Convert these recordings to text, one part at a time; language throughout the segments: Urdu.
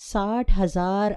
60,000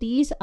30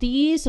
30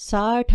60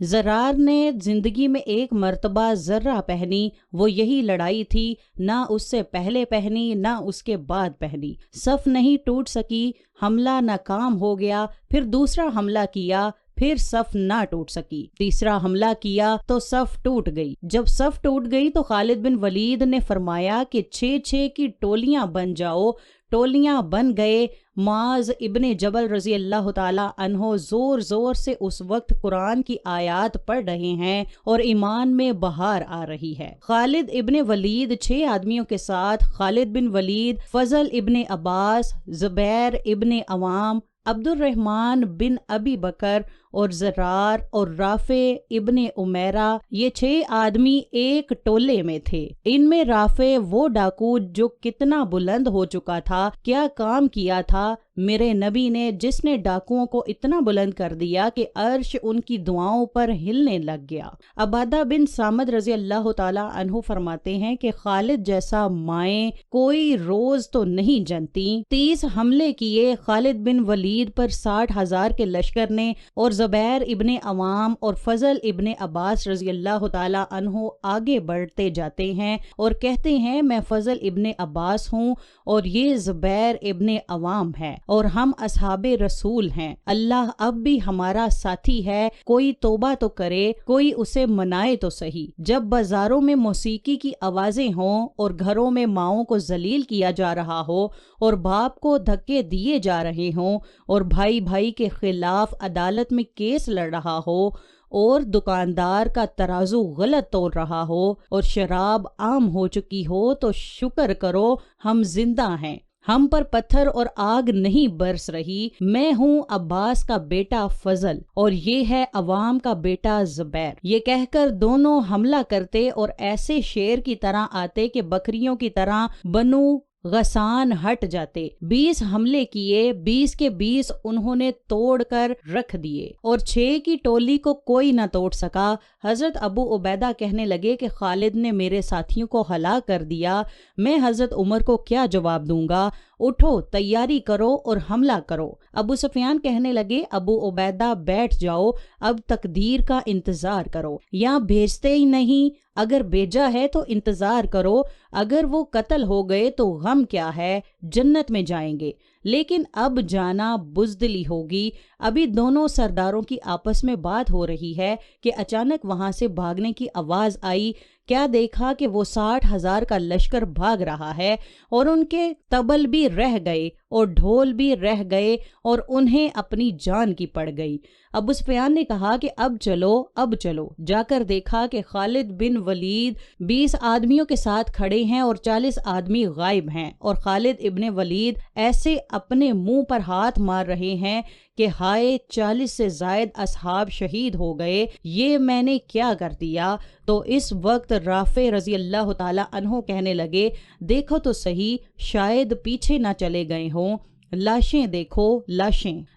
زرار نے زندگی میں ایک مرتبہ ذرہ پہنی، وہ یہی لڑائی تھی، نہ اس سے پہلے پہنی نہ اس کے بعد پہنی۔ صف نہیں ٹوٹ سکی، حملہ ناکام ہو گیا، پھر دوسرا حملہ کیا، پھر صف نہ ٹوٹ سکی، تیسرا حملہ کیا تو صف ٹوٹ گئی۔ جب صف ٹوٹ گئی تو خالد بن ولید نے فرمایا کہ 6 کی ٹولیاں بن جاؤ۔ ٹولیاں بن گئے۔ معاذ ابن جبل رضی اللہ تعالی عنہ زور زور سے اس وقت قرآن کی آیات پڑھ رہے ہیں اور ایمان میں بہار آ رہی ہے۔ خالد ابن ولید 6 آدمیوں کے ساتھ خالد بن ولید، فضل ابن عباس، زبیر ابن عوام، عبد الرحمن بن ابی بکر اور زرار اور رافع ابن عمیرہ، یہ 6 آدمی ایک ٹولے میں تھے۔ ان میں رافع وہ ڈاکو جو کتنا بلند ہو چکا تھا، کیا کام کیا تھا میرے نبی نے، جس نے ڈاکوؤں کو اتنا بلند کر دیا کہ عرش ان کی دعاؤں پر ہلنے لگ گیا۔ عبادہ بن صامت رضی اللہ تعالی عنہ فرماتے ہیں کہ خالد جیسا مائیں کوئی روز تو نہیں جنتی۔ 30 حملے کیے خالد بن ولید پر 60,000 کے لشکر نے، اور زبیر ابن عوام اور فضل ابن عباس رضی اللہ تعالی عنہ آگے بڑھتے جاتے ہیں اور کہتے ہیں میں فضل ابن عباس ہوں اور یہ زبیر ابن عوام ہے اور ہم اصحاب رسول ہیں، اللہ اب بھی ہمارا ساتھی ہے، کوئی توبہ تو کرے، کوئی اسے منائے تو صحیح۔ جب بازاروں میں موسیقی کی آوازیں ہوں اور گھروں میں ماؤں کو ذلیل کیا جا رہا ہو اور باپ کو دھکے دیے جا رہے ہوں اور بھائی بھائی کے خلاف عدالت میں کیس لڑ رہا ہو اور دکاندار کا ترازو غلط توڑ رہا ہو اور شراب عام ہو چکی ہو تو شکر کرو ہم زندہ ہیں، ہم پر پتھر اور آگ نہیں برس رہی۔ میں ہوں عباس کا بیٹا فضل اور یہ ہے عوام کا بیٹا زبیر۔ یہ کہہ کر دونوں حملہ کرتے اور ایسے شیر کی طرح آتے کہ بکریوں کی طرح بنو غسان ہٹ جاتے۔ 20 حملے کیے، 20 کے 20 انہوں نے توڑ کر رکھ دیے اور 6 کی ٹولی کو کوئی نہ توڑ سکا۔ حضرت ابو عبیدہ کہنے لگے کہ خالد نے میرے ساتھیوں کو ہلاک کر دیا، میں حضرت عمر کو کیا جواب دوں گا؟ اٹھو، تیاری کرو اور حملہ کرو۔ ابو سفیان کہنے لگے ابو عبیدہ بیٹھ جاؤ، اب تقدیر کا انتظار کرو، یا بھیجتے ہی نہیں، اگر بھیجا ہے تو انتظار کرو، اگر وہ قتل ہو گئے تو غم کیا ہے، جنت میں جائیں گے، لیکن اب جانا بزدلی ہوگی۔ ابھی دونوں سرداروں کی آپس میں بات ہو رہی ہے کہ اچانک وہاں سے بھاگنے کی آواز آئی۔ کیا دیکھا کہ وہ 60,000 کا لشکر بھاگ رہا ہے اور ان کے طبل بھی رہ گئے اور ڈھول بھی رہ گئے اور انہیں اپنی جان کی پڑ گئی۔ ابو سفیان نے کہا کہ اب چلو۔ جا کر دیکھا کہ خالد بن ولید 20 آدمیوں کے ساتھ کھڑے ہیں اور 40 آدمی غائب ہیں، اور خالد ابن ولید ایسے اپنے منہ پر ہاتھ مار رہے ہیں کہ ہائے 40 سے زائد اصحاب شہید ہو گئے، یہ میں نے کیا کر دیا؟ تو اس وقت رافع رضی اللہ تعالی عنہ کہنے لگے دیکھو تو صحیح، شاید پیچھے نہ چلے گئے ہوں، لاشیں دیکھو،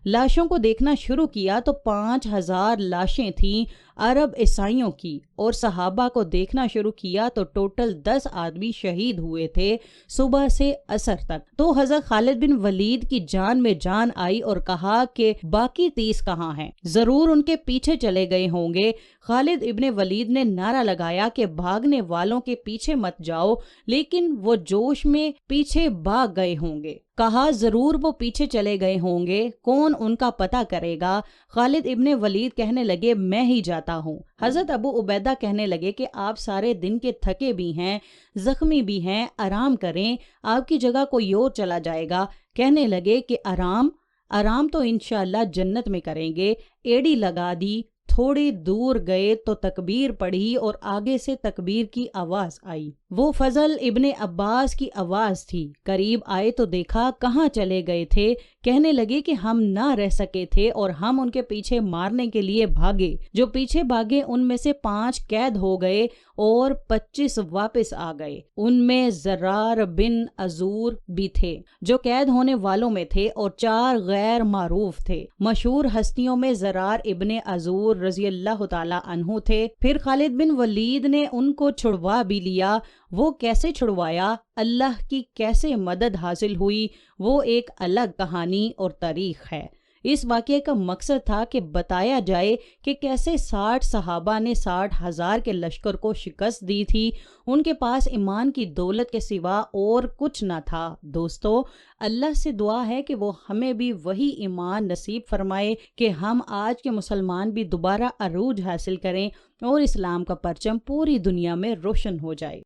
لاشوں کو دیکھنا شروع کیا تو 5,000 لاشیں تھیں عرب عیسائیوں کی، اور صحابہ کو دیکھنا شروع کیا تو ٹوٹل 10 آدمی شہید ہوئے تھے صبح سے عصر تک۔ تو حضرت خالد بن ولید کی جان میں جان آئی اور کہا کہ باقی 30 کہاں ہیں؟ ضرور ان کے پیچھے چلے گئے ہوں گے۔ خالد ابن ولید نے نعرہ لگایا کہ بھاگنے والوں کے پیچھے مت جاؤ، لیکن وہ جوش میں پیچھے بھاگ گئے ہوں گے۔ کہا ضرور وہ پیچھے چلے گئے ہوں گے، کون ان کا پتہ کرے گا؟ خالد ابن ولید کہنے لگے میں ہی جاتا ہوں۔ حضرت ابو عبیدہ کہنے لگے کہ آپ سارے دن کے تھکے بھی ہیں، زخمی بھی ہیں، آرام کریں، آپ کی جگہ کوئی اور چلا جائے گا۔ کہنے لگے کہ آرام تو انشاءاللہ جنت میں کریں گے۔ ایڑی لگا دی، تھوڑی دور گئے تو تکبیر پڑھی اور آگے سے تکبیر کی آواز آئی، وہ فضل ابن عباس کی آواز تھی۔ قریب آئے تو دیکھا کہاں چلے گئے تھے، کہنے لگے کہ ہم نہ رہ سکے تھے اور ہم ان کے پیچھے مارنے کے لیے بھاگے، جو پیچھے بھاگے ان میں سے 5 قید ہو گئے اور 25 واپس آ گئے۔ ان میں زرار بن عزور بھی تھے جو قید ہونے والوں میں تھے، اور 4 غیر معروف تھے۔ مشہور ہستیوں میں زرار ابن عزور رضی اللہ تعالی عنہ تھے۔ پھر خالد بن ولید نے ان کو چھڑوا بھی لیا۔ وہ کیسے چھڑوایا، اللہ کی کیسے مدد حاصل ہوئی، وہ ایک الگ کہانی اور تاریخ ہے۔ اس واقعے کا مقصد تھا کہ بتایا جائے کہ کیسے 60 صحابہ نے 60,000 کے لشکر کو شکست دی تھی۔ ان کے پاس ایمان کی دولت کے سوا اور کچھ نہ تھا۔ دوستو، اللہ سے دعا ہے کہ وہ ہمیں بھی وہی ایمان نصیب فرمائے کہ ہم آج کے مسلمان بھی دوبارہ عروج حاصل کریں اور اسلام کا پرچم پوری دنیا میں روشن ہو جائے۔